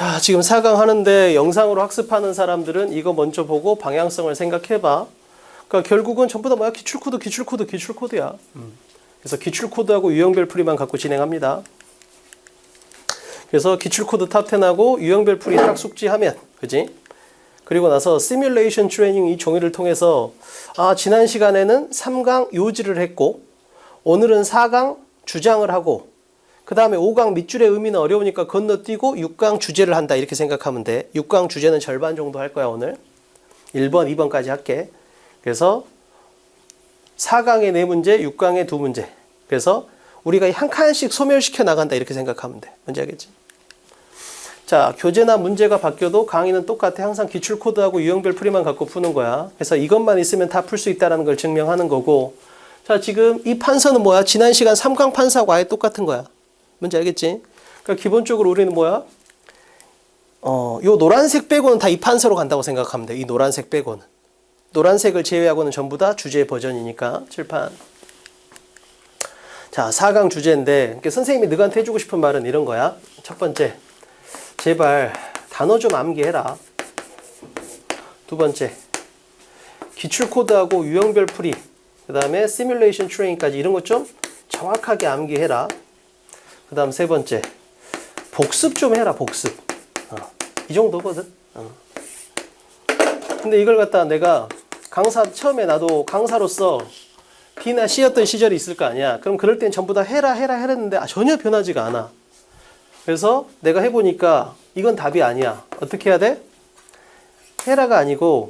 자, 지금 4강 하는데 영상으로 학습하는 사람들은 이거 먼저 보고 방향성을 생각해봐. 그러니까 결국은 전부 다 뭐야? 기출코드야. 그래서 기출코드하고 유형별 풀이만 갖고 진행합니다. 그래서 기출코드 탑10하고 유형별 풀이 딱 숙지하면, 그지? 그리고 나서 시뮬레이션 트레이닝 이 종이를 통해서 지난 시간에는 3강 요지를 했고 오늘은 4강 주장을 하고 그 다음에 5강 밑줄의 의미는 어려우니까 건너뛰고 6강 주제를 한다 이렇게 생각하면 돼. 6강 주제는 절반 정도 할 거야 오늘. 1번, 2번까지 할게. 그래서 4강에 4문제, 6강에 2문제. 그래서 우리가 한 칸씩 소멸시켜 나간다 이렇게 생각하면 돼. 뭔지 알겠지? 자, 교재나 문제가 바뀌어도 강의는 똑같아. 항상 기출코드하고 유형별 풀이만 갖고 푸는 거야. 그래서 이것만 있으면 다 풀 수 있다는 걸 증명하는 거고. 자, 지금 이 판서는 뭐야? 지난 시간 3강 판서하고 아예 똑같은 거야. 뭔지 알겠지? 그러니까 기본적으로 우리는 뭐야? 요 노란색 빼고는 다 이 판서로 간다고 생각하면 돼. 이 노란색 빼고는. 노란색을 제외하고는 전부 다 주제 버전이니까. 칠판. 자, 4강 주제인데 그러니까 선생님이 너한테 해주고 싶은 말은 이런 거야. 첫 번째, 제발 단어 좀 암기해라. 두 번째, 기출코드하고 유형별 풀이, 그 다음에 시뮬레이션 트레이닝까지 이런 것 좀 정확하게 암기해라. 그 다음 세 번째, 복습 좀 해라. 복습. 이 정도거든. 근데 이걸 갖다 내가 처음에 나도 강사로서 B나 C였던 시절이 있을 거 아니야. 그럼 그럴 땐 전부 다 해라 했는데 전혀 변하지가 않아. 그래서 내가 해보니까 이건 답이 아니야. 어떻게 해야 돼? 해라가 아니고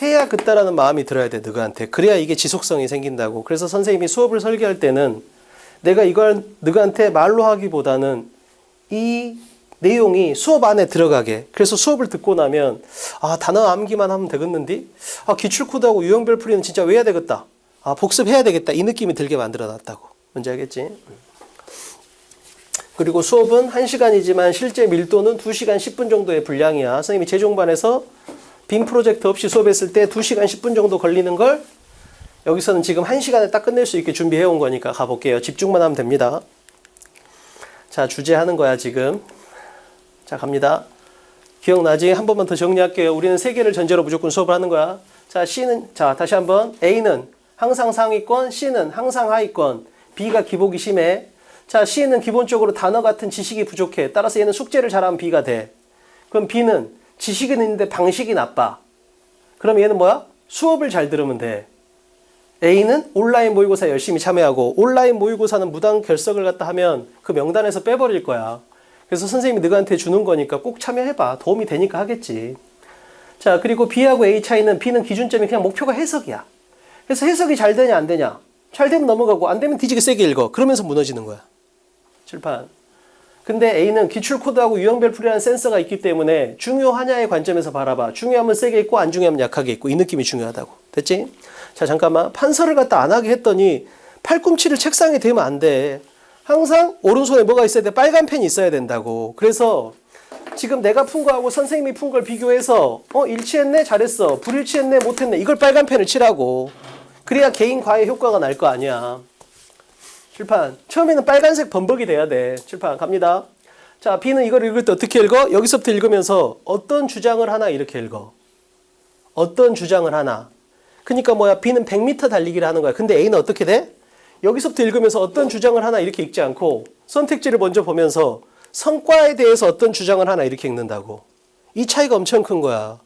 해야 그따라는 마음이 들어야 돼, 너한테. 그래야 이게 지속성이 생긴다고. 그래서 선생님이 수업을 설계할 때는 내가 이걸 너한테 말로 하기보다는 이 내용이 수업 안에 들어가게. 그래서 수업을 듣고 나면 단어 암기만 하면 되겠는데? 기출코드하고 유형별 풀이는 진짜 외워야 되겠다. 복습해야 되겠다. 이 느낌이 들게 만들어 놨다고. 뭔지 알겠지? 그리고 수업은 1시간이지만 실제 밀도는 2시간 10분 정도의 분량이야. 선생님이 재종반에서 빔 프로젝트 없이 수업했을 때 2시간 10분 정도 걸리는 걸 여기서는 지금 1시간에 딱 끝낼 수 있게 준비해 온 거니까 가볼게요. 집중만 하면 됩니다. 자, 주제 하는 거야 지금. 자, 갑니다. 기억나지? 한 번만 더 정리할게요. 우리는 3개를 전제로 무조건 수업을 하는 거야. 자, 다시 한번. A는 항상 상위권, C는 항상 하위권, B가 기복이 심해. 자, C는 기본적으로 단어 같은 지식이 부족해. 따라서 얘는 숙제를 잘하면 B가 돼. 그럼 B는 지식은 있는데 방식이 나빠. 그럼 얘는 뭐야? 수업을 잘 들으면 돼. A는 온라인 모의고사 열심히 참여하고 온라인 모의고사는 무단 결석을 갖다 하면 그 명단에서 빼버릴 거야. 그래서 선생님이 너한테 주는 거니까 꼭 참여해봐. 도움이 되니까 하겠지. 자, 그리고 B하고 A 차이는 B는 기준점이 그냥 목표가 해석이야. 그래서 해석이 잘 되냐 안 되냐. 잘 되면 넘어가고 안 되면 뒤지게 세게 읽어. 그러면서 무너지는 거야. 칠판. 근데 A는 기출코드하고 유형별 풀이라는 센서가 있기 때문에 중요하냐의 관점에서 바라봐. 중요하면 세게 읽고 안 중요하면 약하게 읽고 이 느낌이 중요하다고. 됐지? 자, 잠깐만. 판서를 갖다 안 하게 했더니 팔꿈치를 책상에 대면 안 돼. 항상 오른손에 뭐가 있어야 돼? 빨간 펜이 있어야 된다고. 그래서 지금 내가 푼 거하고 선생님이 푼 걸 비교해서 일치했네? 잘했어. 불일치했네? 못했네? 이걸 빨간 펜을 칠하고. 그래야 개인 과외 효과가 날 거 아니야. 칠판. 처음에는 빨간색 범벅이 돼야 돼. 칠판 갑니다. 자, B는 이걸 읽을 때 어떻게 읽어? 여기서부터 읽으면서 어떤 주장을 하나 이렇게 읽어. 어떤 주장을 하나. 그러니까 뭐야? B는 100m 달리기를 하는 거야. 근데 A는 어떻게 돼? 여기서부터 읽으면서 어떤 주장을 하나 이렇게 읽지 않고 선택지를 먼저 보면서 성과에 대해서 어떤 주장을 하나 이렇게 읽는다고. 이 차이가 엄청 큰 거야.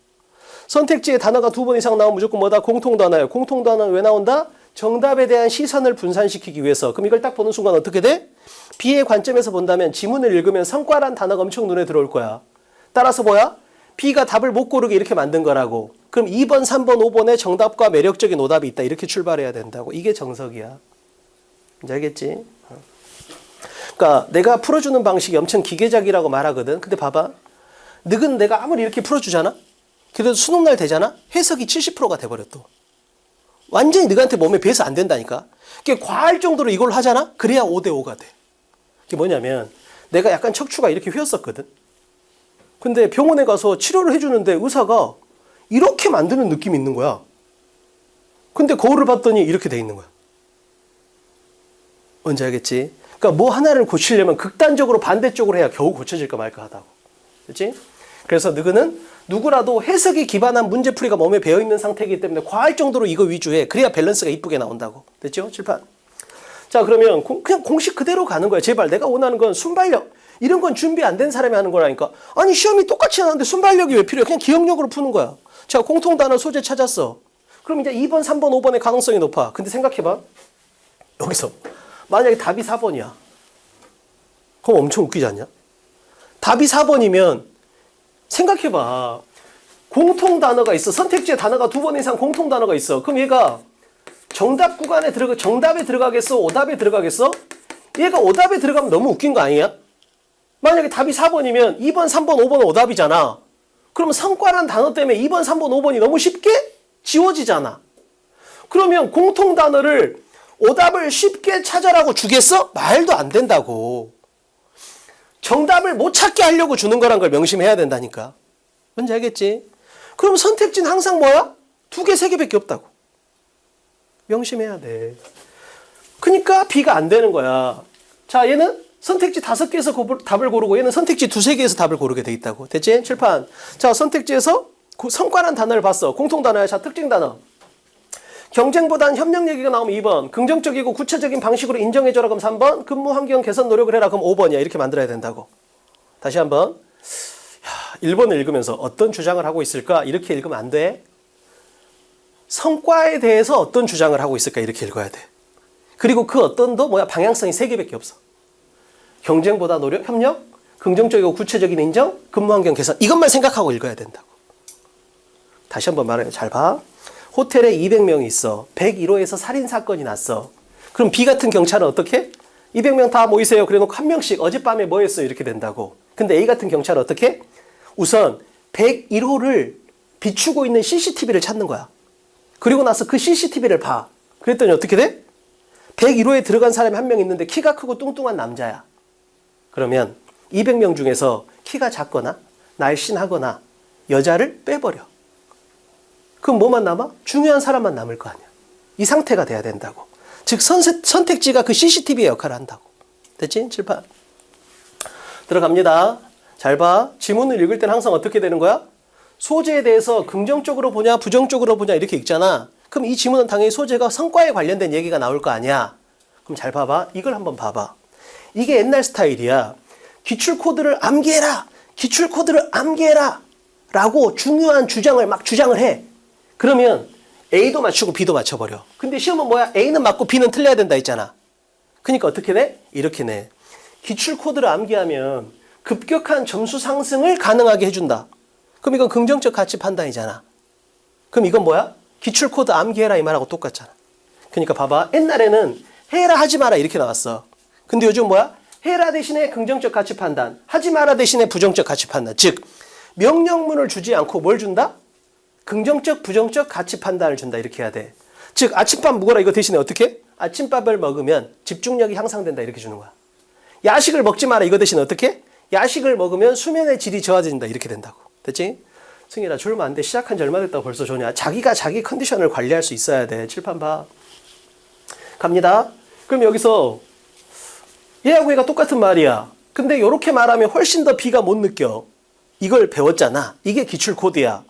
선택지에 단어가 2번 이상 나오면 무조건 뭐다? 공통단어예요. 공통단어는 왜 나온다? 정답에 대한 시선을 분산시키기 위해서. 그럼 이걸 딱 보는 순간 어떻게 돼? B의 관점에서 본다면 지문을 읽으면 성과란 단어가 엄청 눈에 들어올 거야. 따라서 뭐야? B가 답을 못 고르게 이렇게 만든 거라고. 그럼 2번, 3번, 5번에 정답과 매력적인 오답이 있다. 이렇게 출발해야 된다고. 이게 정석이야. 이제 알겠지? 그러니까 내가 풀어주는 방식이 엄청 기계적이라고 말하거든. 근데 봐봐. 늑은 내가 아무리 이렇게 풀어주잖아? 그래도 수능날 되잖아? 해석이 70%가 돼버려 또. 완전히 너한테 몸에 배서 안 된다니까. 그게 과할 정도로 이걸 하잖아? 그래야 5대5가 돼. 그게 뭐냐면 내가 약간 척추가 이렇게 휘었었거든. 근데 병원에 가서 치료를 해주는데 의사가 이렇게 만드는 느낌이 있는 거야. 근데 거울을 봤더니 이렇게 돼 있는 거야. 뭔지 알겠지? 그러니까 뭐 하나를 고치려면 극단적으로 반대쪽으로 해야 겨우 고쳐질까 말까 하다고. 그렇지? 그래서 너는 누구라도 해석이 기반한 문제풀이가 몸에 배어있는 상태이기 때문에 과할 정도로 이거 위주해. 그래야 밸런스가 이쁘게 나온다고. 됐죠? 칠판. 자, 그러면 그냥 공식 그대로 가는 거야. 제발 내가 원하는 건 순발력. 이런 건 준비 안 된 사람이 하는 거라니까. 아니 시험이 똑같이 나왔는데 순발력이 왜 필요해? 그냥 기억력으로 푸는 거야. 자, 공통단어 소재 찾았어. 그럼 이제 2번, 3번, 5번의 가능성이 높아. 근데 생각해봐. 여기서 만약에 답이 4번이야. 그럼 엄청 웃기지 않냐? 답이 4번이면 생각해봐. 공통단어가 있어. 선택지에 단어가 2번 이상 공통단어가 있어. 그럼 얘가 정답 구간에 정답에 들어가겠어? 오답에 들어가겠어? 얘가 오답에 들어가면 너무 웃긴 거 아니야? 만약에 답이 4번이면 2번, 3번, 5번은 오답이잖아. 그러면 성과란 단어 때문에 2번, 3번, 5번이 너무 쉽게 지워지잖아. 그러면 공통단어를 오답을 쉽게 찾아라고 주겠어? 말도 안 된다고. 정답을 못 찾게 하려고 주는 거란 걸 명심해야 된다니까. 뭔지 알겠지? 그럼 선택지는 항상 뭐야? 2개, 3개밖에 없다고. 명심해야 돼. 그러니까 B가 안 되는 거야. 자, 얘는 선택지 5개에서 답을 고르고 얘는 선택지 2, 3개에서 답을 고르게 돼 있다고. 됐지? 칠판. 자, 선택지에서 성과란 단어를 봤어. 공통단어야. 자, 특징 단어. 경쟁보단 협력 얘기가 나오면 2번. 긍정적이고 구체적인 방식으로 인정해줘라 그럼 3번. 근무 환경 개선 노력을 해라 그럼 5번이야. 이렇게 만들어야 된다고. 다시 한번. 1번을 읽으면서 어떤 주장을 하고 있을까? 이렇게 읽으면 안 돼. 성과에 대해서 어떤 주장을 하고 있을까? 이렇게 읽어야 돼. 그리고 그 어떤도 뭐야? 방향성이 3개밖에 없어. 경쟁보다 노력, 협력, 긍정적이고 구체적인 인정, 근무 환경 개선. 이것만 생각하고 읽어야 된다고. 다시 한번 말해요. 잘 봐. 호텔에 200명이 있어. 101호에서 살인사건이 났어. 그럼 B 같은 경찰은 어떻게? 200명 다 모이세요. 그래놓고 한 명씩 어젯밤에 뭐 했어요? 이렇게 된다고. 근데 A 같은 경찰은 어떻게? 우선 101호를 비추고 있는 CCTV를 찾는 거야. 그리고 나서 그 CCTV를 봐. 그랬더니 어떻게 돼? 101호에 들어간 사람이 한 명 있는데 키가 크고 뚱뚱한 남자야. 그러면 200명 중에서 키가 작거나 날씬하거나 여자를 빼버려. 그럼 뭐만 남아? 중요한 사람만 남을 거 아니야. 이 상태가 돼야 된다고. 즉 선택지가 그 CCTV의 역할을 한다고. 됐지? 칠판. 들어갑니다. 잘 봐. 지문을 읽을 때는 항상 어떻게 되는 거야? 소재에 대해서 긍정적으로 보냐 부정적으로 보냐 이렇게 읽잖아. 그럼 이 지문은 당연히 소재가 성과에 관련된 얘기가 나올 거 아니야. 그럼 잘 봐봐. 이걸 한번 봐봐. 이게 옛날 스타일이야. 기출코드를 암기해라. 기출코드를 암기해라. 라고 중요한 주장을 막 주장을 해. 그러면 A도 맞추고 B도 맞춰버려. 근데 시험은 뭐야? A는 맞고 B는 틀려야 된다 했잖아. 그러니까 어떻게 내? 이렇게 내. 기출코드를 암기하면 급격한 점수 상승을 가능하게 해준다. 그럼 이건 긍정적 가치 판단이잖아. 그럼 이건 뭐야? 기출코드 암기해라 이 말하고 똑같잖아. 그러니까 봐봐. 옛날에는 해라 하지 마라 이렇게 나왔어. 근데 요즘 뭐야? 해라 대신에 긍정적 가치 판단, 하지 마라 대신에 부정적 가치 판단. 즉 명령문을 주지 않고 뭘 준다? 긍정적, 부정적 가치 판단을 준다. 이렇게 해야 돼. 즉 아침밥 먹어라 이거 대신에 어떻게? 아침밥을 먹으면 집중력이 향상된다. 이렇게 주는 거야. 야식을 먹지 마라 이거 대신에 어떻게? 야식을 먹으면 수면의 질이 저하된다. 이렇게 된다고. 됐지? 승희라 졸면 안 돼. 시작한 지 얼마 됐다고 벌써 조냐. 자기가 자기 컨디션을 관리할 수 있어야 돼. 칠판 봐. 갑니다. 그럼 여기서 얘하고 얘가 똑같은 말이야. 근데 이렇게 말하면 훨씬 더 B가 못 느껴. 이걸 배웠잖아. 이게 기출코드야.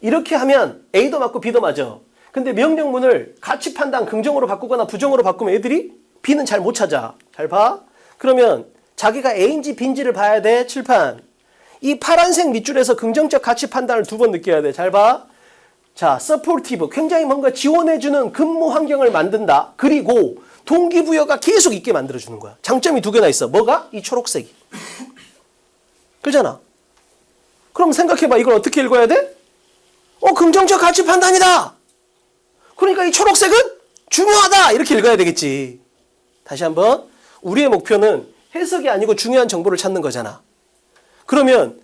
이렇게 하면 A도 맞고 B도 맞아. 근데 명령문을 가치 판단 긍정으로 바꾸거나 부정으로 바꾸면 애들이 B는 잘 못 찾아. 잘 봐. 그러면 자기가 A인지 B인지를 봐야 돼. 칠판. 이 파란색 밑줄에서 긍정적 가치 판단을 2번 느껴야 돼. 잘 봐. 자, 서포티브. 굉장히 뭔가 지원해주는 근무 환경을 만든다. 그리고 동기부여가 계속 있게 만들어주는 거야. 장점이 2개나 있어. 뭐가? 이 초록색이. 그렇잖아. 그럼 생각해봐. 이걸 어떻게 읽어야 돼? 긍정적 가치 판단이다. 그러니까 이 초록색은 중요하다. 이렇게 읽어야 되겠지. 다시 한번. 우리의 목표는 해석이 아니고 중요한 정보를 찾는 거잖아. 그러면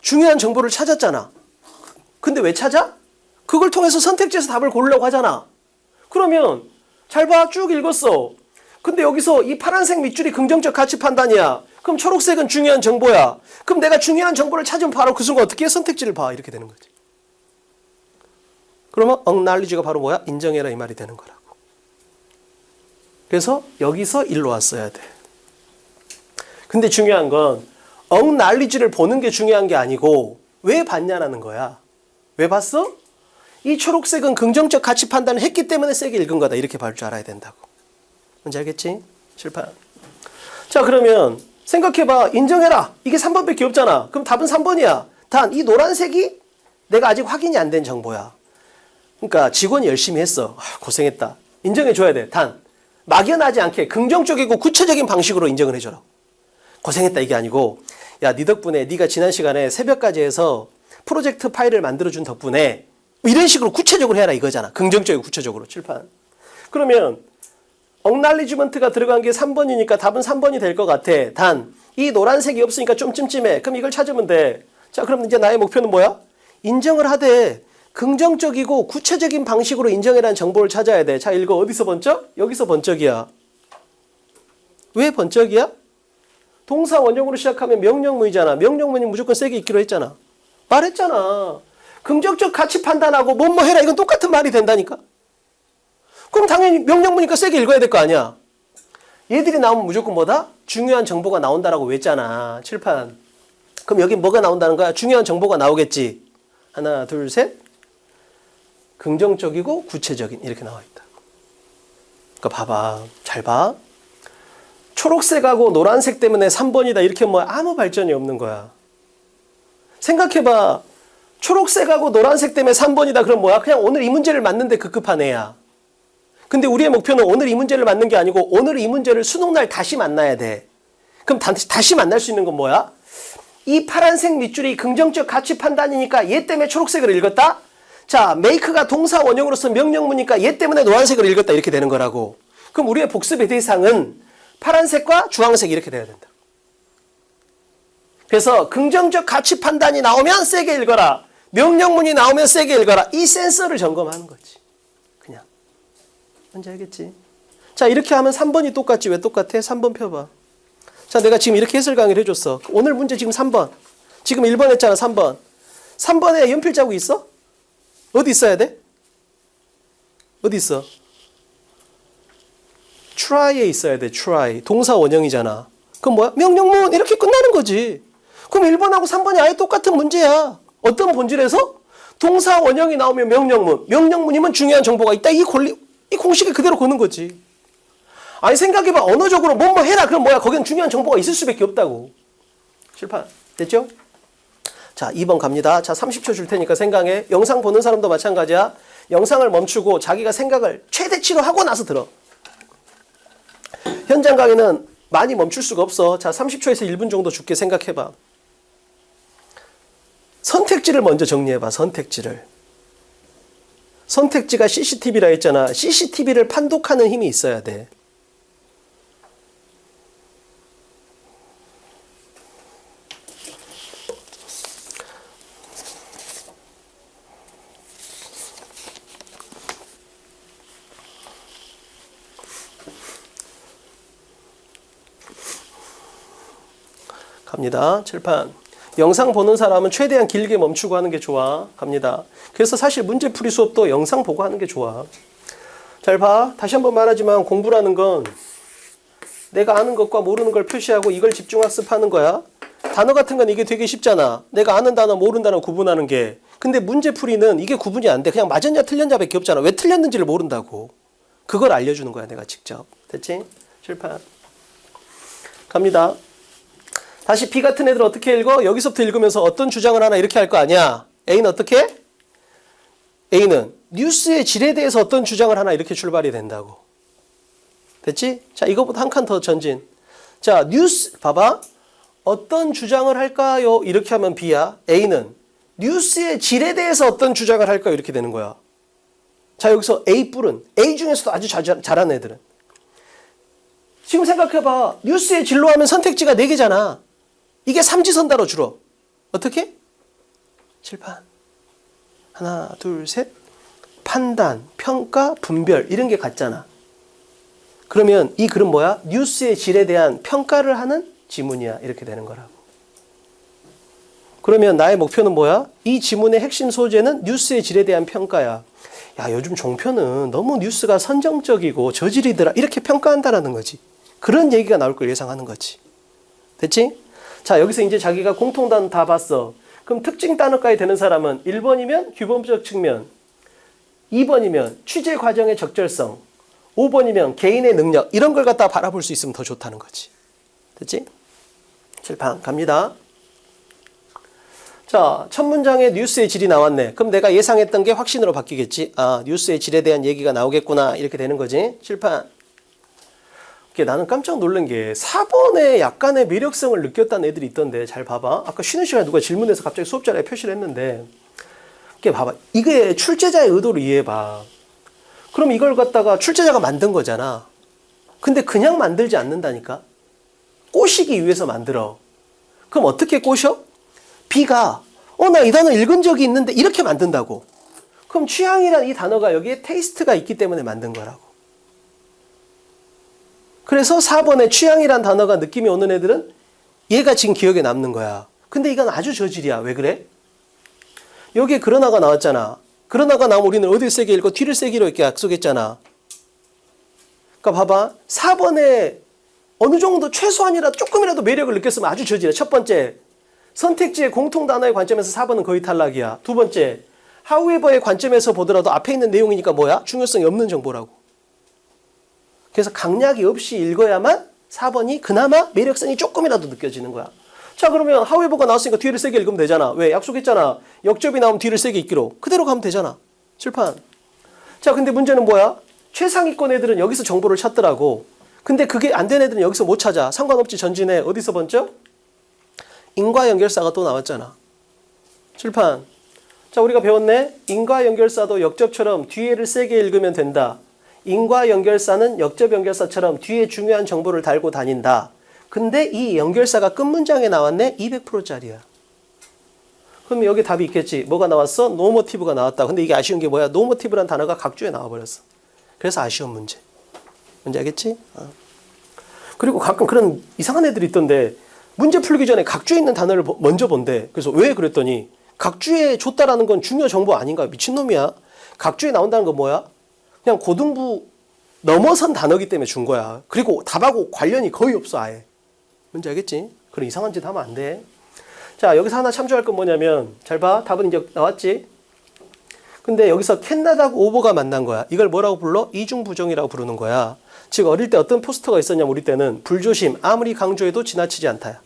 중요한 정보를 찾았잖아. 근데 왜 찾아? 그걸 통해서 선택지에서 답을 고르려고 하잖아. 그러면 잘 봐. 쭉 읽었어. 근데 여기서 이 파란색 밑줄이 긍정적 가치 판단이야. 그럼 초록색은 중요한 정보야. 그럼 내가 중요한 정보를 찾으면 바로 그 순간 어떻게 해? 선택지를 봐. 이렇게 되는 거지. 그러면 acknowledge가 바로 뭐야? 인정해라 이 말이 되는 거라고. 그래서 여기서 일로 왔어야 돼. 근데 중요한 건 acknowledge를 보는 게 중요한 게 아니고 왜 봤냐라는 거야. 왜 봤어? 이 초록색은 긍정적 가치 판단을 했기 때문에 세게 읽은 거다. 이렇게 볼 줄 알아야 된다고. 뭔지 알겠지? 실판. 자, 그러면 생각해봐. 인정해라. 이게 3번밖에 없잖아. 그럼 답은 3번이야. 단, 이 노란색이 내가 아직 확인이 안 된 정보야. 그러니까 직원이 열심히 했어. 고생했다. 인정해줘야 돼. 단, 막연하지 않게 긍정적이고 구체적인 방식으로 인정을 해줘라. 고생했다 이게 아니고, 야, 네 덕분에 네가 지난 시간에 새벽까지 해서 프로젝트 파일을 만들어준 덕분에 이런 식으로 구체적으로 해라 이거잖아. 긍정적이고 구체적으로. 칠판. 그러면 acknowledgement가 들어간 게 3번이니까 답은 3번이 될 것 같아. 단, 이 노란색이 없으니까 좀 찜찜해. 그럼 이걸 찾으면 돼. 자, 그럼 이제 나의 목표는 뭐야? 인정을 하되 긍정적이고 구체적인 방식으로 인정이라는 정보를 찾아야 돼. 자, 읽어. 어디서 번쩍? 여기서 번쩍이야. 왜 번쩍이야? 동사 원형으로 시작하면 명령문이잖아. 명령문이 무조건 세게 읽기로 했잖아. 말했잖아. 긍정적 가치 판단하고 뭐뭐 해라. 이건 똑같은 말이 된다니까. 그럼 당연히 명령문이니까 세게 읽어야 될 거 아니야. 얘들이 나오면 무조건 뭐다? 중요한 정보가 나온다라고 했잖아. 칠판. 그럼 여기 뭐가 나온다는 거야? 중요한 정보가 나오겠지. 하나, 둘, 셋. 긍정적이고 구체적인 이렇게 나와 있다. 그러니까 봐봐. 잘 봐. 초록색하고 노란색 때문에 3번이다. 이렇게 뭐 아무 발전이 없는 거야. 생각해봐. 초록색하고 노란색 때문에 3번이다. 그럼 뭐야? 그냥 오늘 이 문제를 맞는데 급급한 애야. 근데 우리의 목표는 오늘 이 문제를 맞는 게 아니고 오늘 이 문제를 수능날 다시 만나야 돼. 그럼 다시 만날 수 있는 건 뭐야? 이 파란색 밑줄이 긍정적 가치 판단이니까 얘 때문에 초록색을 읽었다? 자, make가 동사 원형으로서 명령문이니까 얘 때문에 노란색을 읽었다. 이렇게 되는 거라고. 그럼 우리의 복습의 대상은 파란색과 주황색 이렇게 돼야 된다. 그래서 긍정적 가치 판단이 나오면 세게 읽어라. 명령문이 나오면 세게 읽어라. 이 센서를 점검하는 거지. 그냥. 뭔지 알겠지? 자, 이렇게 하면 3번이 똑같지. 왜 똑같아? 3번 펴봐. 자, 내가 지금 이렇게 해설 강의를 해줬어. 오늘 문제 지금 3번. 지금 1번 했잖아. 3번. 3번에 연필 자국 있어? 어디 있어야 돼? 어디 있어? try에 있어야 돼. try. 동사 원형이잖아. 그럼 뭐야? 명령문 이렇게 끝나는 거지. 그럼 1번하고 3번이 아예 똑같은 문제야. 어떤 본질에서? 동사 원형이 나오면 명령문. 명령문이면 중요한 정보가 있다. 이 공식을 그대로 거는 거지. 아니 생각해봐. 언어적으로 뭐뭐 해라. 그럼 뭐야? 거기는 중요한 정보가 있을 수밖에 없다고. 실판. 됐죠? 자, 2번 갑니다. 자, 30초 줄 테니까 생각해. 영상 보는 사람도 마찬가지야. 영상을 멈추고 자기가 생각을 최대치로 하고 나서 들어. 현장 강의는 많이 멈출 수가 없어. 자, 30초에서 1분 정도 줄게. 생각해봐. 선택지를 먼저 정리해봐. 선택지를. 선택지가 CCTV라 했잖아. CCTV를 판독하는 힘이 있어야 돼. 갑니다. 칠판. 영상 보는 사람은 최대한 길게 멈추고 하는 게 좋아. 갑니다. 그래서 사실 문제풀이 수업도 영상 보고 하는 게 좋아. 잘 봐. 다시 한번 말하지만 공부라는 건 내가 아는 것과 모르는 걸 표시하고 이걸 집중학습하는 거야. 단어 같은 건 이게 되게 쉽잖아. 내가 아는 단어, 모르는 단어 구분하는 게. 근데 문제풀이는 이게 구분이 안 돼. 그냥 맞았냐 틀렸냐밖에 없잖아. 왜 틀렸는지를 모른다고. 그걸 알려주는 거야. 내가 직접. 됐지? 칠판. 갑니다. 다시 B 같은 애들 어떻게 읽어? 여기서부터 읽으면서 어떤 주장을 하나 이렇게 할 거 아니야. A는 어떻게? A는 뉴스의 질에 대해서 어떤 주장을 하나 이렇게 출발이 된다고. 됐지? 자, 이거보다 한 칸 더 전진. 자, 뉴스 봐봐. 어떤 주장을 할까요? 이렇게 하면 B야. A는 뉴스의 질에 대해서 어떤 주장을 할까요? 이렇게 되는 거야. 자, 여기서 A뿔은 A 중에서도 아주 잘하는 애들은 지금 생각해봐. 뉴스의 질로 하면 선택지가 4개잖아. 이게 삼지선다로 줄어. 어떻게? 칠판. 하나, 둘, 셋. 판단, 평가, 분별 이런 게 같잖아. 그러면 이 글은 뭐야? 뉴스의 질에 대한 평가를 하는 지문이야. 이렇게 되는 거라고. 그러면 나의 목표는 뭐야? 이 지문의 핵심 소재는 뉴스의 질에 대한 평가야. 야, 요즘 종편은 너무 뉴스가 선정적이고 저질이더라. 이렇게 평가한다라는 거지. 그런 얘기가 나올 걸 예상하는 거지. 됐지? 자, 여기서 이제 자기가 공통단 다 봤어. 그럼 특징 단어까지 되는 사람은 1번이면 규범적 측면, 2번이면 취재 과정의 적절성, 5번이면 개인의 능력, 이런 걸 갖다가 바라볼 수 있으면 더 좋다는 거지. 됐지? 칠판 갑니다. 자, 첫 문장에 뉴스의 질이 나왔네. 그럼 내가 예상했던 게 확신으로 바뀌겠지. 아, 뉴스의 질에 대한 얘기가 나오겠구나. 이렇게 되는 거지. 칠판. 나는 깜짝 놀란 게 4번에 약간의 매력성을 느꼈다는 애들이 있던데 잘 봐봐. 아까 쉬는 시간에 누가 질문해서 갑자기 수업 자리에 표시를 했는데 이게 봐봐. 이게 출제자의 의도를 이해해봐. 그럼 이걸 갖다가 출제자가 만든 거잖아. 근데 그냥 만들지 않는다니까. 꼬시기 위해서 만들어. 그럼 어떻게 꼬셔? B가 나 이 단어 읽은 적이 있는데 이렇게 만든다고. 그럼 취향이란 이 단어가 여기에 테이스트가 있기 때문에 만든 거라고. 그래서 4번에 취향이란 단어가 느낌이 오는 애들은 얘가 지금 기억에 남는 거야. 근데 이건 아주 저질이야. 왜 그래? 여기에 그러나가 나왔잖아. 그러나가 나오면 우리는 어디를 세게 읽고 뒤를 세기로 이렇게 약속했잖아. 그러니까 봐봐. 4번에 어느 정도 최소한이라도 조금이라도 매력을 느꼈으면 아주 저질이야. 첫 번째, 선택지의 공통 단어의 관점에서 4번은 거의 탈락이야. 두 번째, however의 관점에서 보더라도 앞에 있는 내용이니까 뭐야? 중요성이 없는 정보라고. 그래서 강약이 없이 읽어야만 4번이 그나마 매력성이 조금이라도 느껴지는 거야. 자, 그러면 however가 나왔으니까 뒤를 세게 읽으면 되잖아. 왜? 약속했잖아. 역접이 나오면 뒤를 세게 읽기로. 그대로 가면 되잖아. 칠판. 자, 근데 문제는 뭐야? 최상위권 애들은 여기서 정보를 찾더라고. 근데 그게 안 된 애들은 여기서 못 찾아. 상관없지. 전진해. 어디서 번쩍? 인과 연결사가 또 나왔잖아. 칠판. 자, 우리가 배웠네. 인과 연결사도 역접처럼 뒤에를 세게 읽으면 된다. 인과 연결사는 역접 연결사처럼 뒤에 중요한 정보를 달고 다닌다. 근데 이 연결사가 끝 문장에 나왔네. 200%짜리야. 그럼 여기 답이 있겠지. 뭐가 나왔어? 노모티브가 나왔다. 근데 이게 아쉬운 게 뭐야? 노모티브란 단어가 각주에 나와버렸어. 그래서 아쉬운 문제. 뭔지 알겠지? 그리고 가끔 그런 이상한 애들이 있던데 문제 풀기 전에 각주에 있는 단어를 먼저 본대. 그래서 왜 그랬더니 각주에 줬다라는 건 중요 정보 아닌가? 미친놈이야. 각주에 나온다는 건 뭐야? 그냥 고등부 넘어선 단어기 때문에 준 거야. 그리고 답하고 관련이 거의 없어 아예. 뭔지 알겠지? 그런 이상한 짓 하면 안 돼. 자, 여기서 하나 참조할 건 뭐냐면 잘 봐. 답은 이제 나왔지? 근데 여기서 캔나다고 오버가 만난 거야. 이걸 뭐라고 불러? 이중부정이라고 부르는 거야. 즉 어릴 때 어떤 포스터가 있었냐면 우리 때는 불조심, 아무리 강조해도 지나치지 않다야.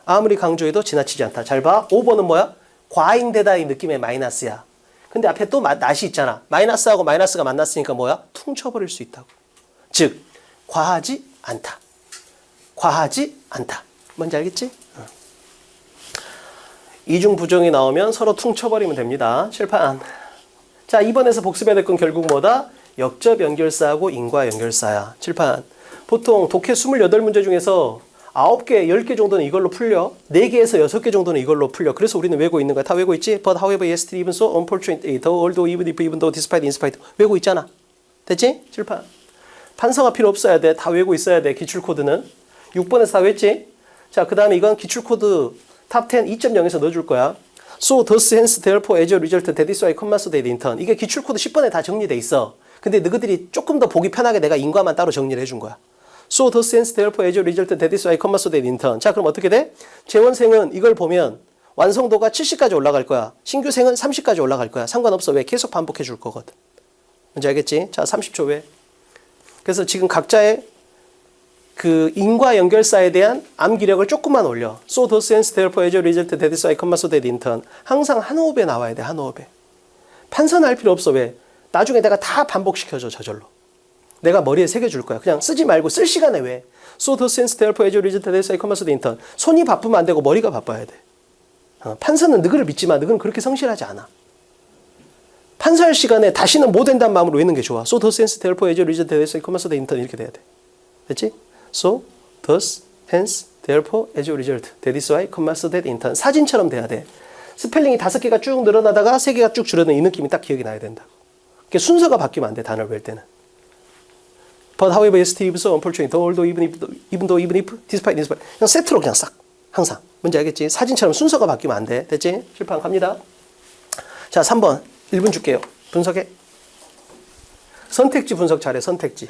아무리 강조해도 지나치지 않다. 잘 봐. 5번은 뭐야? 과잉되다 이 느낌의 마이너스야. 근데 앞에 또 낫이 있잖아. 마이너스하고 마이너스가 만났으니까 뭐야? 퉁쳐버릴 수 있다고. 즉 과하지 않다. 과하지 않다. 뭔지 알겠지? 이중부정이 나오면 서로 퉁쳐버리면 됩니다. 칠판. 자, 2번에서 복습해야 될 건 결국 뭐다? 역접 연결사하고 인과 연결사야. 칠판. 보통 독해 28문제 중에서 9개, 10개 정도는 이걸로 풀려. 4개에서 6개 정도는 이걸로 풀려. 그래서 우리는 외고 있는 거야. 다 외고 있지? But however, yesterday, even so, unfortunately, though, although, even if, even though, despite, in spite. 외고 있잖아. 됐지? 칠판. 판서가 필요 없어야 돼. 다 외고 있어야 돼. 기출코드는. 6번에서 다 외웠지? 자, 그 다음에 이건 기출코드 탑 10 2.0에서 넣어줄 거야. So, thus, hence, therefore, as a result, that is why, comma, so, that, in turn. 이게 기출코드 10번에 다 정리돼 있어. 근데 너희들이 조금 더 보기 편하게 내가 인과만 따로 정리를 해준 거야. So, thus, hence, therefore, as a result, that is why, comma, so, that, in turn. 자, 그럼 어떻게 돼? 재원생은 이걸 보면 완성도가 70까지 올라갈 거야. 신규생은 30까지 올라갈 거야. 상관없어. 왜? 계속 반복해 줄 거거든. 뭔지 알겠지? 자, 30초 왜? 그래서 지금 각자의 그 인과 연결사에 대한 암기력을 조금만 올려. So, thus, hence, therefore, as a result, that is why, comma, so, that, in turn. 항상 한 호흡에 나와야 돼. 한 호흡에. 판선할 필요 없어. 왜? 나중에 내가 다 반복시켜줘. 저절로. 내가 머리에 새겨줄 거야. 그냥 쓰지 말고 쓸 시간에 왜? So, thus, hence, therefore, as a result, that is why, comma, so, that, in turn. 손이 바쁘면 안 되고 머리가 바빠야 돼. 판서는 너희를 믿지만 너희는 그렇게 성실하지 않아. 판사할 시간에 다시는 못 된다는 마음으로 외우는 게 좋아. So, thus, hence, therefore, as a result, that is why, comma, so, that, in turn. 이렇게 돼야 돼. 됐지? So, thus, hence, therefore, as a result, that is why, comma, so, that, in turn. 사진처럼 돼야 돼. 스펠링이 5개가 쭉 늘어나다가 3개가 쭉 줄어드는 이 느낌이 딱 기억이 나야 된다. 순서가 바뀌면 안 돼. 단어를 외울 때는. But however, yesterday, so unfortunately, although, even if, despite, 그냥 세트로 그냥 싹. 항상. 뭔지 알겠지? 사진처럼 순서가 바뀌면 안 돼. 됐지? 실판 갑니다. 자, 3번. 1분 줄게요. 분석해. 선택지 분석 잘해. 선택지.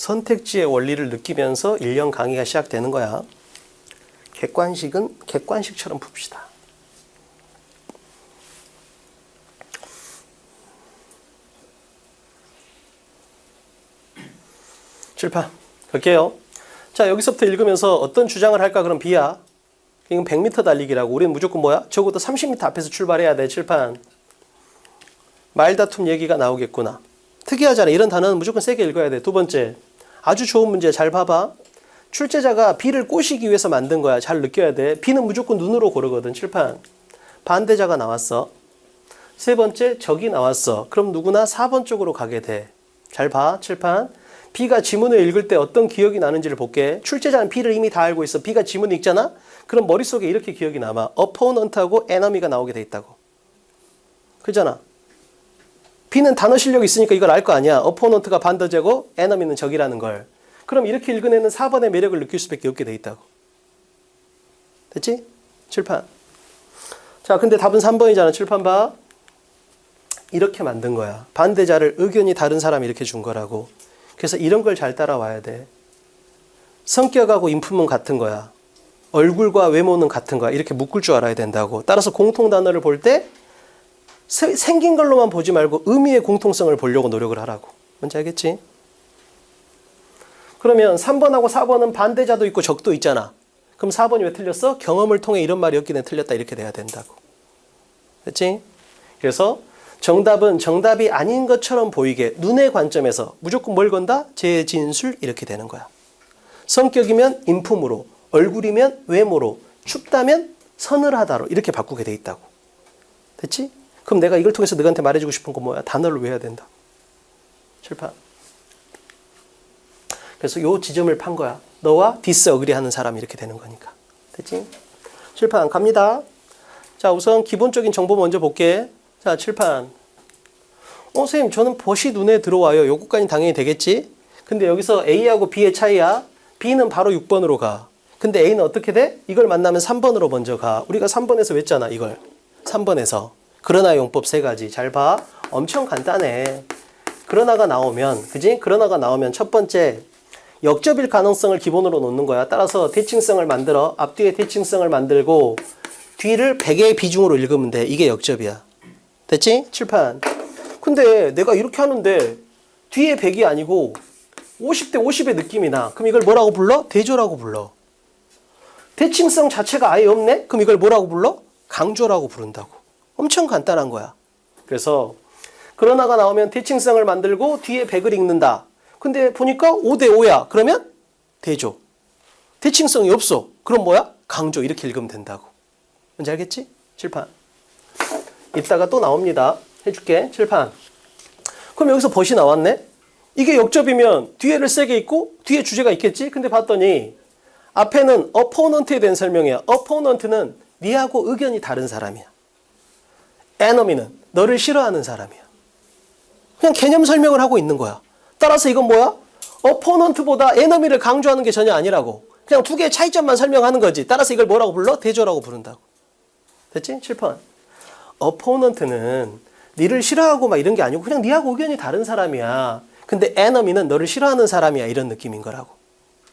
선택지의 원리를 느끼면서 1년 강의가 시작되는 거야. 객관식은 객관식처럼 풉시다. 칠판 갈게요. 자, 여기서부터 읽으면서 어떤 주장을 할까? 그럼 B야. 이건 100m 달리기라고. 우리는 무조건 뭐야? 적어도 30m 앞에서 출발해야 돼. 칠판. 말다툼 얘기가 나오겠구나. 특이하잖아. 이런 단어는 무조건 세게 읽어야 돼. 두 번째, 아주 좋은 문제. 잘 봐봐. 출제자가 B를 꼬시기 위해서 만든 거야. 잘 느껴야 돼. B는 무조건 눈으로 고르거든. 칠판. 반대자가 나왔어. 세 번째, 적이 나왔어. 그럼 누구나 4번 쪽으로 가게 돼. 잘 봐. 칠판. B가 지문을 읽을 때 어떤 기억이 나는지를 볼게. 출제자는 B를 이미 다 알고 있어. B가 지문을 읽잖아? 그럼 머릿속에 이렇게 기억이 남아. opponent하고 enemy가 나오게 돼 있다고. 그잖아. B는 단어 실력이 있으니까 이걸 알 거 아니야. opponent가 반대제고 enemy는 적이라는 걸. 그럼 이렇게 읽은 애는 4번의 매력을 느낄 수밖에 없게 돼 있다고. 됐지? 칠판. 자, 근데 답은 3번이잖아. 칠판 봐. 이렇게 만든 거야. 반대자를 의견이 다른 사람이 이렇게 준 거라고. 그래서 이런 걸 잘 따라와야 돼. 성격하고 인품은 같은 거야. 얼굴과 외모는 같은 거야. 이렇게 묶을 줄 알아야 된다고. 따라서 공통 단어를 볼 때 생긴 걸로만 보지 말고 의미의 공통성을 보려고 노력을 하라고. 뭔지 알겠지? 그러면 3번하고 4번은 반대자도 있고 적도 있잖아. 그럼 4번이 왜 틀렸어? 경험을 통해 이런 말이 없기 때문에 틀렸다. 이렇게 돼야 된다고. 됐지? 그래서 정답은 정답이 아닌 것처럼 보이게 눈의 관점에서 무조건 뭘 건다? 재진술 이렇게 되는 거야. 성격이면 인품으로, 얼굴이면 외모로, 춥다면 서늘하다로 이렇게 바꾸게 돼 있다고. 됐지? 그럼 내가 이걸 통해서 너한테 말해주고 싶은 건 뭐야? 단어를 외워야 된다. 칠판. 그래서 요 지점을 판 거야. 너와 디스어그리 하는 사람이 이렇게 되는 거니까. 됐지? 칠판 갑니다. 자, 우선 기본적인 정보 먼저 볼게. 자, 칠판. 선생님, 저는 벗이 눈에 들어와요. 요거까지 당연히 되겠지? 근데 여기서 A하고 B의 차이야. B는 바로 6번으로 가. 근데 A는 어떻게 돼? 이걸 만나면 3번으로 먼저 가. 우리가 3번에서 외웠잖아, 이걸. 3번에서. 그러나 용법 3가지. 잘 봐. 엄청 간단해. 그러나가 나오면, 그지? 그러나가 나오면 첫 번째, 역접일 가능성을 기본으로 놓는 거야. 따라서 대칭성을 만들어. 앞뒤에 대칭성을 만들고, 뒤를 100의 비중으로 읽으면 돼. 이게 역접이야. 됐지? 칠판. 근데 내가 이렇게 하는데 뒤에 100이 아니고 50대 50의 느낌이 나. 그럼 이걸 뭐라고 불러? 대조라고 불러. 대칭성 자체가 아예 없네? 그럼 이걸 뭐라고 불러? 강조라고 부른다고. 엄청 간단한 거야. 그래서 그러나가 나오면 대칭성을 만들고 뒤에 100을 읽는다. 근데 보니까 5대 5야. 그러면 대조. 대칭성이 없어. 그럼 뭐야? 강조. 이렇게 읽으면 된다고. 뭔지 알겠지? 칠판. 이따가 또 나옵니다. 해줄게. 칠판. 그럼 여기서 벗이 나왔네? 이게 역접이면 뒤에를 세게 읽고 뒤에 주제가 있겠지? 근데 봤더니 앞에는 opponent에 대한 설명이야. opponent는 니하고 의견이 다른 사람이야. enemy는 너를 싫어하는 사람이야. 그냥 개념 설명을 하고 있는 거야. 따라서 이건 뭐야? opponent보다 enemy를 강조하는 게 전혀 아니라고. 그냥 두 개의 차이점만 설명하는 거지. 따라서 이걸 뭐라고 불러? 대조라고 부른다고. 됐지? 7번. opponent는 니를 싫어하고 막 이런 게 아니고 그냥 니하고 의견이 다른 사람이야. 근데 enemy는 너를 싫어하는 사람이야. 이런 느낌인 거라고.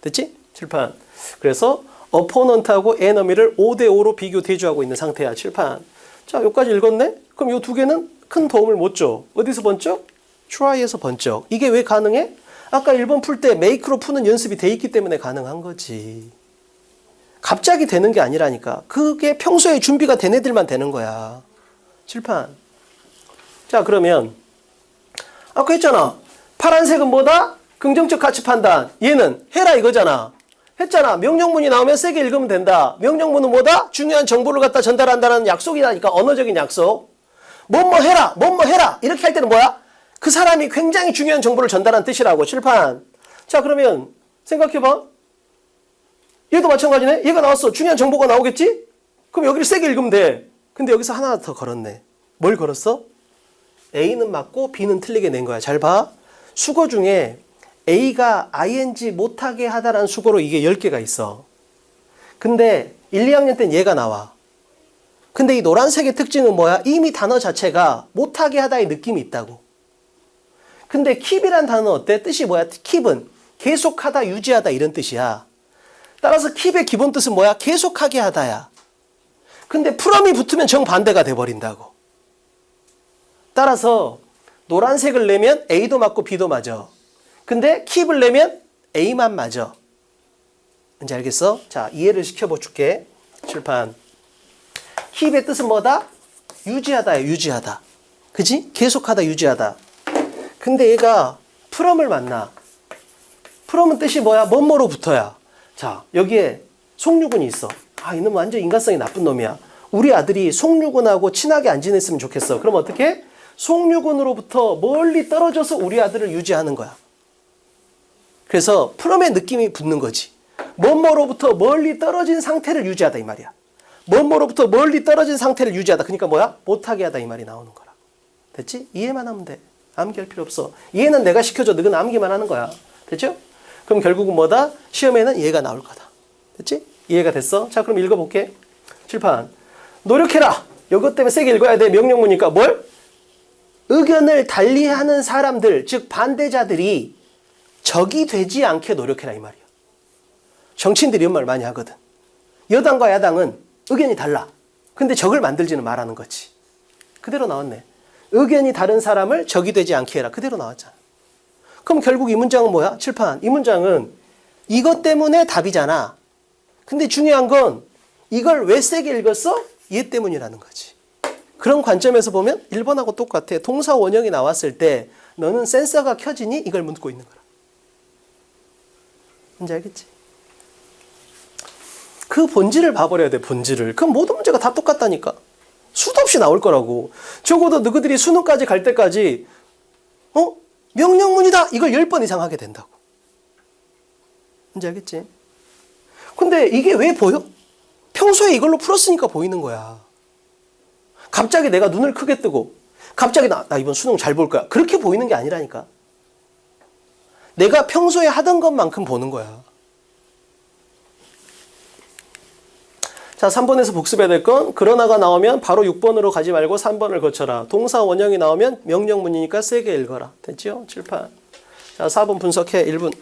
됐지? 7판. 그래서 opponent하고 enemy를 5대 5로 비교 대조하고 있는 상태야. 7판. 자, 여기까지 읽었네? 그럼 이 두 개는 큰 도움을 못 줘. 어디서 번쩍? try에서 번쩍. 이게 왜 가능해? 아까 1번 풀 때 make로 푸는 연습이 돼 있기 때문에 가능한 거지. 갑자기 되는 게 아니라니까. 그게 평소에 준비가 된 애들만 되는 거야. 7판. 자, 그러면 아까 했잖아. 파란색은 뭐다? 긍정적 가치 판단. 얘는 해라 이거잖아. 했잖아. 명령문이 나오면 세게 읽으면 된다. 명령문은 뭐다? 중요한 정보를 갖다 전달한다는 약속이라니까. 언어적인 약속. 뭐뭐 해라. 뭐뭐 해라. 이렇게 할 때는 뭐야? 그 사람이 굉장히 중요한 정보를 전달한 뜻이라고. 칠판. 자, 그러면 생각해봐. 얘도 마찬가지네. 얘가 나왔어. 중요한 정보가 나오겠지? 그럼 여기를 세게 읽으면 돼. 근데 여기서 하나 더 걸었네. 뭘 걸었어? A는 맞고 B는 틀리게 낸 거야. 잘 봐. 수거 중에 A가 ing 못하게 하다라는 수거로 이게 10개가 있어. 근데 1, 2학년 때는 얘가 나와. 근데 이 노란색의 특징은 뭐야? 이미 단어 자체가 못하게 하다의 느낌이 있다고. 근데 keep이란 단어는 어때? 뜻이 뭐야? keep은 계속하다, 유지하다 이런 뜻이야. 따라서 keep의 기본 뜻은 뭐야? 계속하게 하다야. 근데 from이 붙으면 정반대가 돼버린다고. 따라서 노란색을 내면 A도 맞고 B도 맞아. 근데 keep을 내면 A만 맞아. 뭔지 알겠어? 자, 이해를 시켜볼게. 칠판. keep의 뜻은 뭐다? 유지하다야, 유지하다. 그지? 계속하다, 유지하다. 근데 얘가 from을 만나. from은 뜻이 뭐야? 뭐뭐로 붙어야. 자, 여기에 송유군이 있어. 아, 이놈 완전 인간성이 나쁜 놈이야. 우리 아들이 송유군하고 친하게 안 지냈으면 좋겠어. 그럼 어떻게? 송유군으로부터 멀리 떨어져서 우리 아들을 유지하는 거야. 그래서 from의 느낌이 붙는 거지. 뭐뭐로부터 멀리 떨어진 상태를 유지하다 이 말이야. 뭐뭐로부터 멀리 떨어진 상태를 유지하다. 그러니까 뭐야? 못하게 하다 이 말이 나오는 거라. 됐지? 이해만 하면 돼. 암기할 필요 없어. 이해는 내가 시켜줘. 너는 암기만 하는 거야. 됐죠? 그럼 결국은 뭐다? 시험에는 이해가 나올 거다. 됐지? 이해가 됐어? 자, 그럼 읽어볼게. 칠판. 노력해라. 이것 때문에 세게 읽어야 돼. 명령문이니까 뭘? 의견을 달리하는 사람들, 즉 반대자들이 적이 되지 않게 노력해라 이 말이야. 정치인들이 이런 말 많이 하거든. 여당과 야당은 의견이 달라. 근데 적을 만들지는 말하는 거지. 그대로 나왔네. 의견이 다른 사람을 적이 되지 않게 해라. 그대로 나왔잖아. 그럼 결국 이 문장은 뭐야? 칠판. 이 문장은 이것 때문에 답이잖아. 근데 중요한 건 이걸 왜 세게 읽었어? 얘 때문이라는 거지. 그런 관점에서 보면 1번하고 똑같아. 동사 원형이 나왔을 때 너는 센서가 켜지니? 이걸 묻고 있는 거라. 뭔지 알겠지? 그 본질을 봐버려야 돼. 본질을. 그럼 모든 문제가 다 똑같다니까. 수도 없이 나올 거라고. 적어도 너희들이 수능까지 갈 때까지 명령문이다. 이걸 10번 이상 하게 된다고. 뭔지 알겠지? 근데 이게 왜 보여? 평소에 이걸로 풀었으니까 보이는 거야. 갑자기 내가 눈을 크게 뜨고 갑자기 나 이번 수능 잘 볼 거야. 그렇게 보이는 게 아니라니까. 내가 평소에 하던 것만큼 보는 거야. 자, 3번에서 복습해야 될 건 그러나가 나오면 바로 6번으로 가지 말고 3번을 거쳐라. 동사 원형이 나오면 명령문이니까 세게 읽어라. 됐죠? 칠판. 자, 4번 분석해. 1분.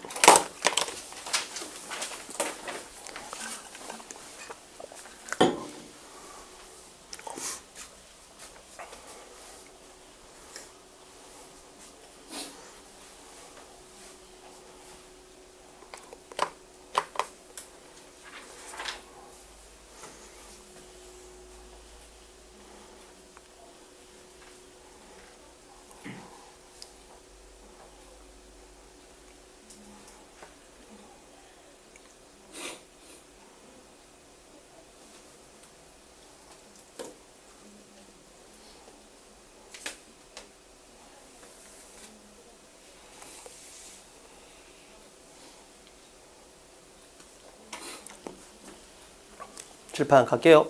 칠판 갈게요.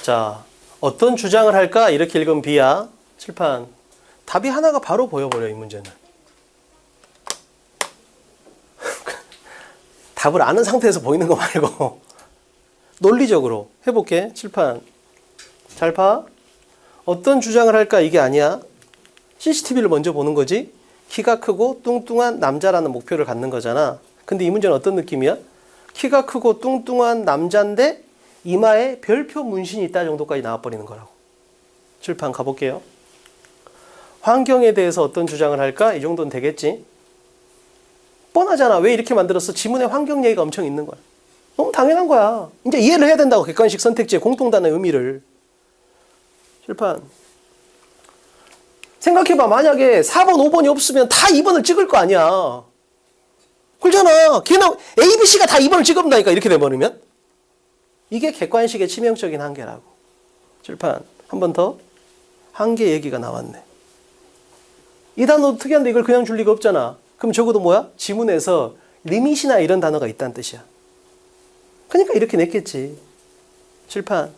자, 어떤 주장을 할까? 이렇게 읽으면 B야. 칠판. 답이 하나가 바로 보여버려, 이 문제는. 답을 아는 상태에서 보이는 거 말고 논리적으로 해볼게. 칠판. 잘 봐. 어떤 주장을 할까? 이게 아니야. CCTV를 먼저 보는 거지. 키가 크고 뚱뚱한 남자라는 목표를 갖는 거잖아. 근데 이 문제는 어떤 느낌이야? 키가 크고 뚱뚱한 남자인데 이마에 별표 문신이 있다 정도까지 나와버리는 거라고. 칠판 가볼게요. 환경에 대해서 어떤 주장을 할까? 이 정도는 되겠지. 뻔하잖아. 왜 이렇게 만들었어? 지문에 환경 얘기가 엄청 있는 거야. 너무 당연한 거야. 이제 이해를 해야 된다고. 객관식 선택지의 공통단어의 의미를. 칠판. 생각해봐. 만약에 4번, 5번이 없으면 다 2번을 찍을 거 아니야. 그렇잖아. 걔는 A, B, C가 다 2번을 찍어본다니까. 이렇게 돼버리면. 이게 객관식의 치명적인 한계라고. 칠판. 한 번 더. 한계 얘기가 나왔네. 이 단어도 특이한데 이걸 그냥 줄 리가 없잖아. 그럼 적어도 뭐야? 지문에서 리밋이나 이런 단어가 있다는 뜻이야. 그러니까 이렇게 냈겠지. 칠판.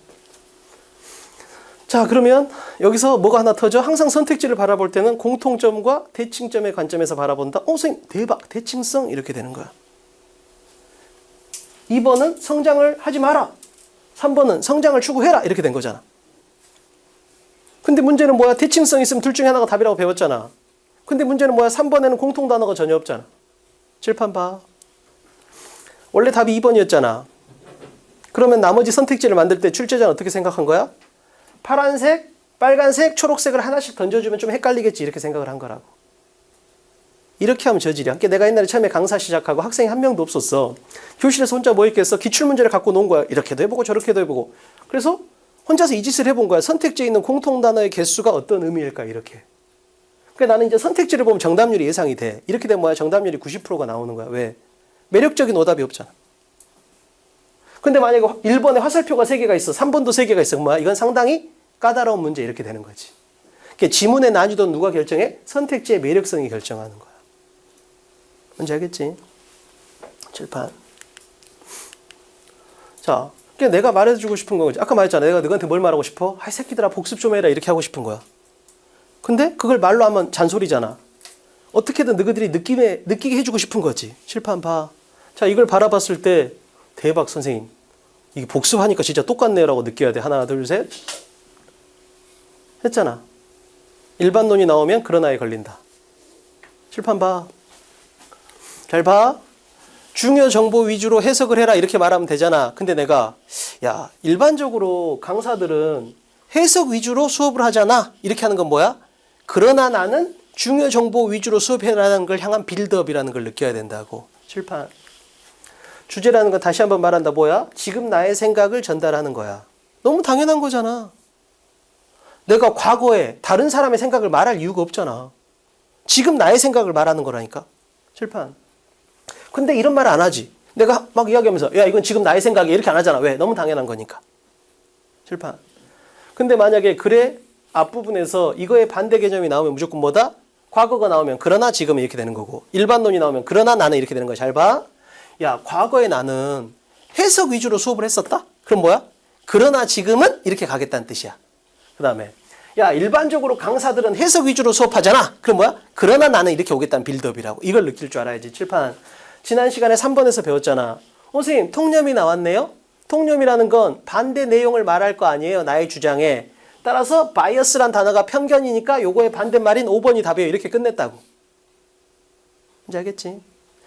자, 그러면 여기서 뭐가 하나 터져? 항상 선택지를 바라볼 때는 공통점과 대칭점의 관점에서 바라본다. 선생님 대박. 대칭성 이렇게 되는 거야. 2번은 성장을 하지 마라. 3번은 성장을 추구해라. 이렇게 된 거잖아. 근데 문제는 뭐야? 대칭성 있으면 둘 중에 하나가 답이라고 배웠잖아. 근데 문제는 뭐야? 3번에는 공통 단어가 전혀 없잖아. 칠판 봐. 원래 답이 2번이었잖아. 그러면 나머지 선택지를 만들 때 출제자는 어떻게 생각한 거야? 파란색, 빨간색, 초록색을 하나씩 던져주면 좀 헷갈리겠지 이렇게 생각을 한 거라고. 이렇게 하면 저질이야. 그러니까 내가 옛날에 처음에 강사 시작하고 학생이 한 명도 없었어. 교실에서 혼자 뭐 있겠어? 기출문제를 갖고 논 거야. 이렇게도 해보고 저렇게도 해보고. 그래서 혼자서 이 짓을 해본 거야. 선택지에 있는 공통단어의 개수가 어떤 의미일까 이렇게. 그러니까 나는 이제 선택지를 보면 정답률이 예상이 돼. 이렇게 되면 뭐야? 정답률이 90%가 나오는 거야. 왜? 매력적인 오답이 없잖아. 근데 만약에 1번에 화살표가 3개가 있어. 3번도 3개가 있어. 뭐야? 이건 상당히 까다로운 문제 이렇게 되는 거지. 그러니까 지문의 난이도는 누가 결정해? 선택지의 매력성이 결정하는 거야. 뭔지 알겠지? 칠판. 자, 그러니까 내가 말해주고 싶은 거지. 아까 말했잖아. 내가 너한테 뭘 말하고 싶어? 아이 새끼들아 복습 좀 해라 이렇게 하고 싶은 거야. 근데 그걸 말로 하면 잔소리잖아. 어떻게든 너희들이 느끼게 해주고 싶은 거지. 칠판 봐. 자, 이걸 바라봤을 때 대박 선생님. 이게 복습하니까 진짜 똑같네요라고 느껴야 돼. 하나, 둘, 셋. 했잖아. 일반론이 나오면 그러나에 걸린다. 칠판 봐. 잘 봐. 중요 정보 위주로 해석을 해라 이렇게 말하면 되잖아. 근데 내가 야 일반적으로 강사들은 해석 위주로 수업을 하잖아. 이렇게 하는 건 뭐야? 그러나 나는 중요 정보 위주로 수업해라는 걸 향한 빌드업이라는 걸 느껴야 된다고. 칠판. 주제라는 건 다시 한번 말한다. 뭐야? 지금 나의 생각을 전달하는 거야. 너무 당연한 거잖아. 내가 과거에 다른 사람의 생각을 말할 이유가 없잖아. 지금 나의 생각을 말하는 거라니까. 칠판. 근데 이런 말 안 하지. 내가 막 이야기하면서 야 이건 지금 나의 생각이 이렇게 안 하잖아. 왜? 너무 당연한 거니까. 칠판. 근데 만약에 그래 앞부분에서 이거의 반대 개념이 나오면 무조건 뭐다? 과거가 나오면 그러나 지금은 이렇게 되는 거고 일반론이 나오면 그러나 나는 이렇게 되는 거야. 잘 봐. 야 과거에 나는 해석 위주로 수업을 했었다? 그럼 뭐야? 그러나 지금은 이렇게 가겠다는 뜻이야. 그 다음에 야 일반적으로 강사들은 해석 위주로 수업하잖아. 그럼 뭐야? 그러나 나는 이렇게 오겠다는 빌드업이라고. 이걸 느낄 줄 알아야지. 칠판. 지난 시간에 3번에서 배웠잖아. 선생님 통념이 나왔네요. 통념이라는 건 반대 내용을 말할 거 아니에요. 나의 주장에. 따라서 바이어스란 단어가 편견이니까 요거의 반대말인 5번이 답이에요. 이렇게 끝냈다고. 이제 알겠지?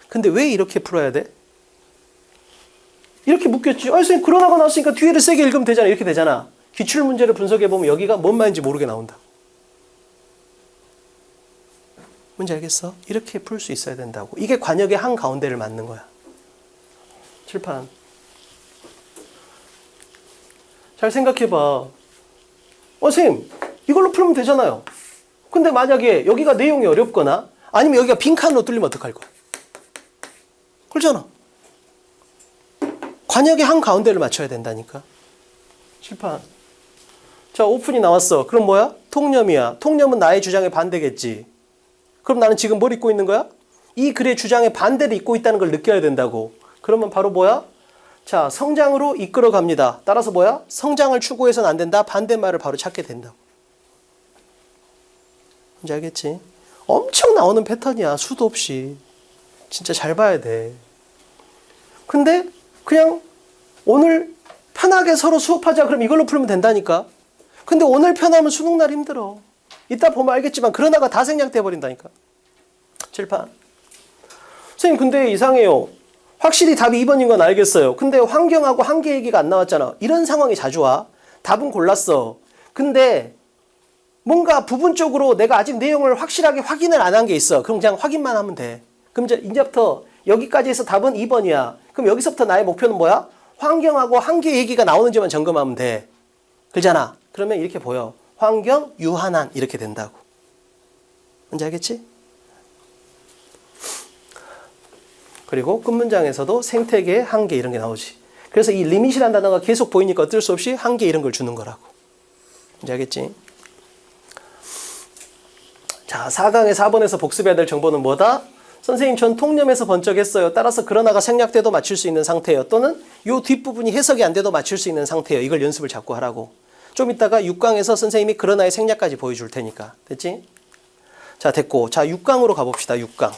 근데 왜 이렇게 풀어야 돼? 이렇게 묶였지. 선생님 그러나가 나왔으니까 뒤에를 세게 읽으면 되잖아. 이렇게 되잖아. 기출문제를 분석해보면 여기가 뭔 말인지 모르게 나온다. 뭔지 알겠어? 이렇게 풀 수 있어야 된다고. 이게 관역의 한가운데를 맞는 거야. 칠판. 잘 생각해봐. 선생님 이걸로 풀면 되잖아요. 근데 만약에 여기가 내용이 어렵거나 아니면 여기가 빈칸으로 뚫리면 어떡할 거야? 그렇잖아. 관역의 한가운데를 맞춰야 된다니까. 칠판. 자, 오픈이 나왔어. 그럼 뭐야? 통념이야. 통념은 나의 주장의 반대겠지. 그럼 나는 지금 뭘 입고 있는 거야? 이 글의 주장의 반대를 입고 있다는 걸 느껴야 된다고. 그러면 바로 뭐야? 자, 성장으로 이끌어 갑니다. 따라서 뭐야? 성장을 추구해서는 안 된다. 반대말을 바로 찾게 된다고. 이제 알겠지? 엄청 나오는 패턴이야. 수도 없이. 진짜 잘 봐야 돼. 근데 그냥 오늘 편하게 서로 수업하자. 그럼 이걸로 풀면 된다니까. 근데 오늘 편하면 수능날 힘들어. 이따 보면 알겠지만 그러다가 다 생략돼 버린다니까. 칠판. 선생님 근데 이상해요. 확실히 답이 2번인 건 알겠어요. 근데 환경하고 한계 얘기가 안 나왔잖아. 이런 상황이 자주 와. 답은 골랐어. 근데 뭔가 부분적으로 내가 아직 내용을 확실하게 확인을 안 한 게 있어. 그럼 그냥 확인만 하면 돼. 그럼 이제부터 여기까지 해서 답은 2번이야. 그럼 여기서부터 나의 목표는 뭐야? 환경하고 한계 얘기가 나오는지만 점검하면 돼. 그러잖아. 그러면 이렇게 보여. 환경, 유한한 이렇게 된다고. 뭔지 알겠지? 그리고 끝문장에서도 생태계, 한계 이런 게 나오지. 그래서 이 리밋이라는 단어가 계속 보이니까 어쩔 수 없이 한계 이런 걸 주는 거라고. 뭔지 알겠지? 자, 4강의 4번에서 복습해야 될 정보는 뭐다? 선생님 전 통념에서 번쩍했어요. 따라서 그러나가 생략돼도 맞출 수 있는 상태예요. 또는 요 뒷부분이 해석이 안 돼도 맞출 수 있는 상태예요. 이걸 연습을 자꾸 하라고. 좀 이따가 6강에서 선생님이 그러나의 생략까지 보여줄 테니까. 됐지? 자, 됐고. 자, 6강으로 가봅시다. 6강.